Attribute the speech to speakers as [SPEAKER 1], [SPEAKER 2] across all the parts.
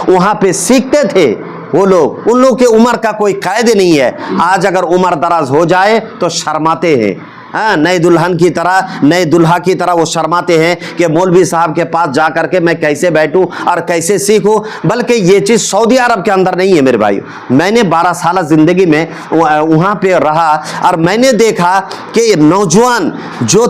[SPEAKER 1] वहाँ पे सीखते थे वो लोग, उन लोग के उम्र का कोई कायदे नहीं है। आज अगर उम्र दराज हो जाए तो शर्माते हैं, हाँ, नए दुल्हन की तरह, नए दुल्हा की तरह वो शर्माते हैं कि मौलवी साहब के पास जा करके मैं कैसे बैठूं और कैसे सीखूं। बल्कि ये चीज़ सऊदी अरब के अंदर नहीं है मेरे भाई। मैंने 12 साल ज़िंदगी में वहाँ पे रहा और मैंने देखा कि नौजवान जो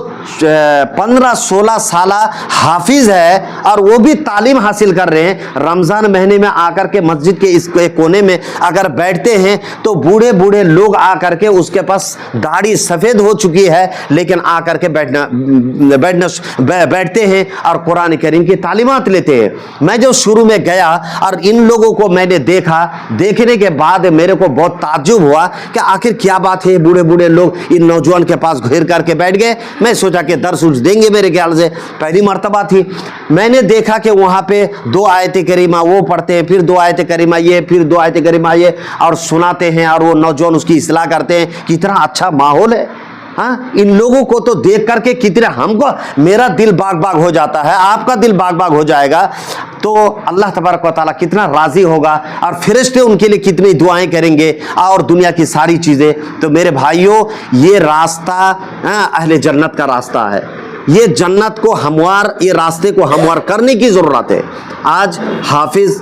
[SPEAKER 1] 15-16 साल हाफिज है और वो भी तालीम हासिल कर रहे हैं, रमज़ान महीने में आकर के मस्जिद के इस कोने में अगर बैठते हैं तो बूढ़े बूढ़े लोग आकर के, उसके पास दाढ़ी सफ़ेद हो चुकी है लेकिन आकर के बैठते हैं और कुरान करीम की तालीमात लेते हैं। मैं जो शुरू में गया और इन लोगों को मैंने देखा, देखने के बाद मेरे को बहुत ताज्जुब हुआ कि आखिर क्या बात है, बूढ़े बूढ़े लोग इन नौजवान के पास घेर करके बैठ गए। मैं सोचा कि दर्स उर्स देंगे, मेरे ख्याल से पहली मर्तबा थी। मैंने देखा कि वहाँ पे 2 आयत करीमा वो पढ़ते हैं, फिर 2 आयत करीमा ये, फिर 2 आयत करीमा ये, और सुनाते हैं और वो नौजवान उसकी इस्लाह करते हैं। कितना अच्छा माहौल है, हाँ। इन लोगों को तो देख करके कितना हमको, मेरा दिल बाग बाग हो जाता है, आपका दिल बाग बाग हो जाएगा। तो अल्लाह तबारक व तआला कितना राजी होगा और फरिश्ते उनके लिए कितनी दुआएं करेंगे और दुनिया की सारी चीज़ें। तो मेरे भाइयों, ये रास्ता अहले जन्नत का रास्ता है। ये जन्नत को हमवार, ये रास्ते को हमवार करने की ज़रूरत है। आज हाफिज़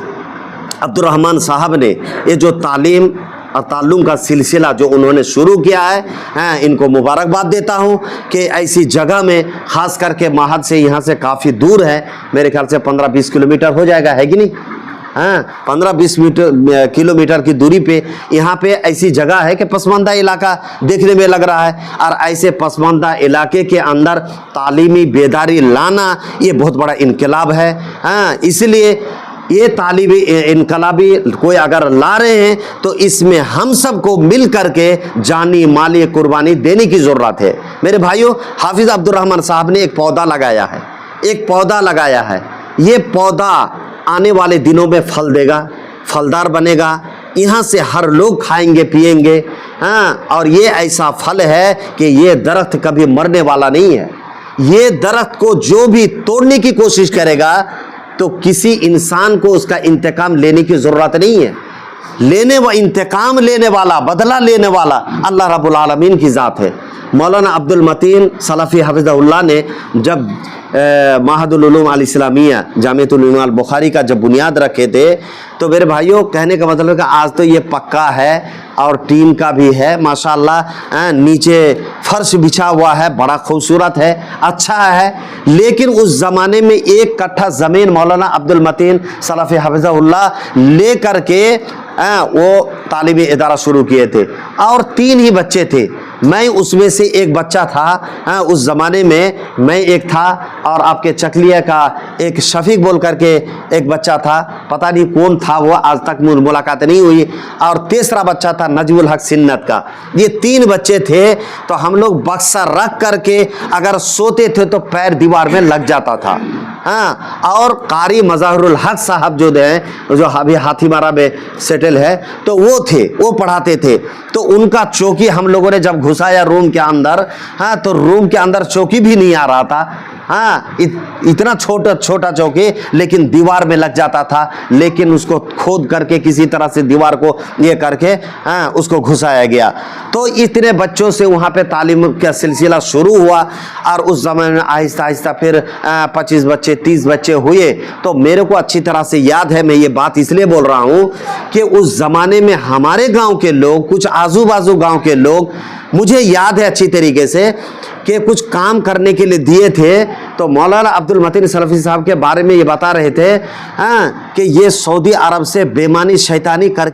[SPEAKER 1] अब्दुल रहमान साहब ने ये जो तालीम और ताल्लुम का सिलसिला जो उन्होंने शुरू किया है, इनको मुबारकबाद देता हूँ कि ऐसी जगह में, ख़ास करके महद से यहाँ से काफ़ी दूर है, मेरे ख्याल से 15-20 किलोमीटर हो जाएगा, है कि नहीं, हाँ, 15-20 किलोमीटर की दूरी पे यहाँ पे ऐसी जगह है कि पसमानदा इलाका देखने में लग रहा है। और ऐसे पसमानदा इलाके के अंदर तालीमी बेदारी लाना ये बहुत बड़ा इनकलाब है, हाँ। इसलिए ये तालीबी इनकलाबी कोई अगर ला रहे हैं तो इसमें हम सबको मिल करके जानी माली कुर्बानी देने की ज़रूरत है। मेरे भाइयों, हाफिज़ अब्दुल रहमान साहब ने एक पौधा लगाया है, एक पौधा लगाया है। ये पौधा आने वाले दिनों में फल देगा, फलदार बनेगा, यहाँ से हर लोग खाएंगे पिएंगे, हाँ। और ये ऐसा फल है कि ये दरख्त कभी मरने वाला नहीं है। ये दरख्त को जो भी तोड़ने की कोशिश करेगा तो किसी इंसान को उसका इंतकाम लेने की ज़रूरत नहीं है। इंतकाम लेने वाला, बदला लेने वाला अल्लाह रब्बुल आलमीन की ज़ात है। मौलाना अब्दुल मतीन सलफ़ी हफ़िज़हुल्लाह ने जब महदुल उलूम अल इस्लामिया जामिअतुल उलूम अल बुखारी का जब बुनियाद रखे थे, तो मेरे भाइयों, कहने का मतलब है कि आज तो ये पक्का है और टीन का भी है, माशाअल्लाह, नीचे फर्श बिछा हुआ है, बड़ा खूबसूरत है, अच्छा है। लेकिन उस ज़माने में 1 कट्ठा ज़मीन मौलाना अब्दुल मतीन सलफ़ी हफ़िज़हुल्लाह ले करके वो तालीमी इदारा शुरू किए थे और 3 ही बच्चे थे। मैं उसमें से एक बच्चा था, उस ज़माने में मैं एक था और आपके चकलिया का एक शफीक बोल करके एक बच्चा था, पता नहीं कौन था वो, आज तक मुलाकात नहीं हुई। और तीसरा बच्चा था नजमुल हक सिन्नत का। ये 3 बच्चे थे। तो हम लोग बक्सा रख करके अगर सोते थे तो पैर दीवार में लग जाता था, हाँ। और कारी मज़ाहिरुल हक साहब जो हैं, जो अभी हाथीमारा में सेटल है, तो वो थे, वो पढ़ाते थे। तो उनका चौकी हम लोगों ने जब घुसाया रूम के अंदर, हाँ, तो रूम के अंदर चौकी भी नहीं आ रहा था, हाँ। इतना छोटा चौकी, लेकिन दीवार में लग जाता था। लेकिन उसको खोद करके किसी तरह से दीवार को ये करके, हाँ, उसको घुसाया गया। तो इतने बच्चों से वहाँ पे तालीम का सिलसिला शुरू हुआ और उस ज़माने में आहिस्ता आहिस्ता फिर 25 बच्चे 30 बच्चे हुए। तो मेरे को अच्छी तरह से याद है, मैं ये बात इसलिए बोल रहा हूँ कि उस ज़माने में हमारे गाँव के लोग, कुछ आजू बाजू गाँव के लोग, मुझे याद है अच्छी तरीके से कि कुछ काम करने के लिए दिए थे। तो मौलाना अब्दुल मतीन सलफ़ी साहब के बारे में ये बता रहे थे, हाँ, कि ये सऊदी अरब से बेईमानी शैतानी करके